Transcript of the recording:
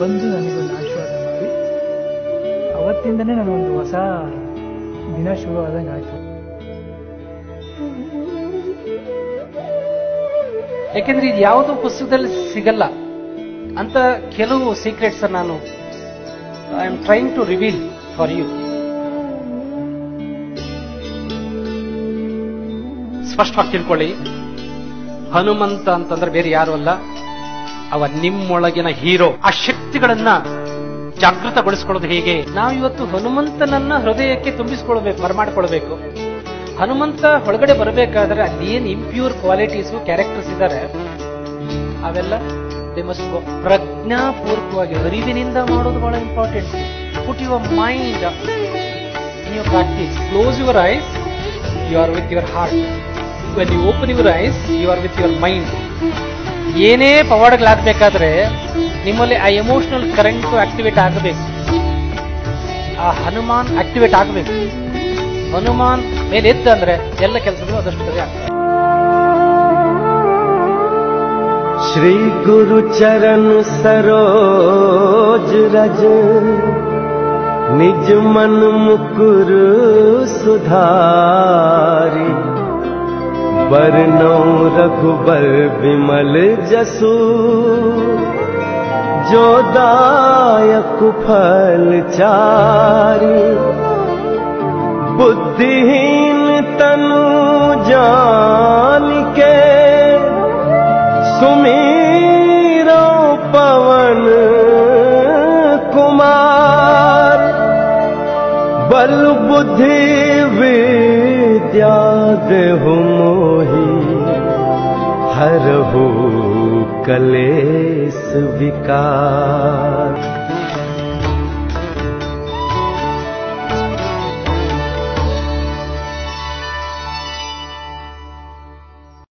ಬಂದು ನನಗೊಂದು ಆಶೀರ್ವಾದ ಮಾಡಿ ಅವತ್ತಿಂದನೇ ನನಗೊಂದು ಹೊಸ ದಿನ ಶುರು ಆದಂಗೆ ಆಯ್ತು. ಯಾಕೆಂದ್ರೆ ಇದು ಯಾವುದೋ ಪುಸ್ತಕದಲ್ಲಿ ಸಿಗಲ್ಲ ಅಂತ ಕೆಲವು ಸೀಕ್ರೆಟ್ಸ್ ನಾನು I am trying to reveal for you. ಸ್ಪಷ್ಟವಾಗಿ ತಿಳ್ಕೊಳ್ಳಿ, ಹನುಮಂತ ಅಂತಂದ್ರೆ ಬೇರೆ ಯಾರು ಅಲ್ಲ, ಅವ ನಿಮ್ಮೊಳಗಿನ ಹೀರೋ. ಆ ಶಕ್ತಿಗಳನ್ನ ಜಾಗೃತಗೊಳಿಸ್ಕೊಳ್ಳೋದು ಹೇಗೆ? ನಾವು ಇವತ್ತು ಹನುಮಂತನನ್ನ ಹೃದಯಕ್ಕೆ ತುಂಬಿಸ್ಕೊಳ್ಬೇಕು, ಬರಮಾಡ್ಕೊಳ್ಬೇಕು. ಹನುಮಂತ ಒಳಗಡೆ ಬರಬೇಕಾದ್ರೆ ಅದೇನ್ ಇಂಪ್ಯೂರ್ ಕ್ವಾಲಿಟೀಸು ಕ್ಯಾರೆಕ್ಟರ್ಸ್ ಇದ್ದಾರೆ ಅವೆಲ್ಲ ದೇ ಮಸ್ಟ್ ಗೋ. ಪ್ರಜ್ಞಾಪೂರ್ವಕವಾಗಿ ಅರಿವಿನಿಂದ ಮಾಡೋದು ಬಹಳ important. Put your mind in your practice. Close your eyes, you are with your heart. When you open your eyes, you are with your mind. ಏನೇ ಪವಾಡಗಳಾಗಬೇಕಾದ್ರೆ ನಿಮ್ಮಲ್ಲಿ ಆ ಎಮೋಷನಲ್ ಕರೆಂಟ್ ಆಕ್ಟಿವೇಟ್ ಆಗಬೇಕು. ಆ ಹನುಮಾನ್ ಆಕ್ಟಿವೇಟ್ ಆಗಬೇಕು. ಹನುಮಾನ್ ಮೇಲೆ ಎದ್ದಂದ್ರೆ ಎಲ್ಲ ಕೆಲಸಗಳು ಅದಷ್ಟು ಸರಿ ಆಗ್ತದೆ. श्री गुरु चरण सरोज रज निज मन मुकुर सुधारी बरनौ रघुबर विमल जसु जो दायक फल चारी बुद्धिहीन तनु जान के सुमीरो पवन कुमार बल बुद्धि विद्या देहु मोहि हरहु कलेस विकार।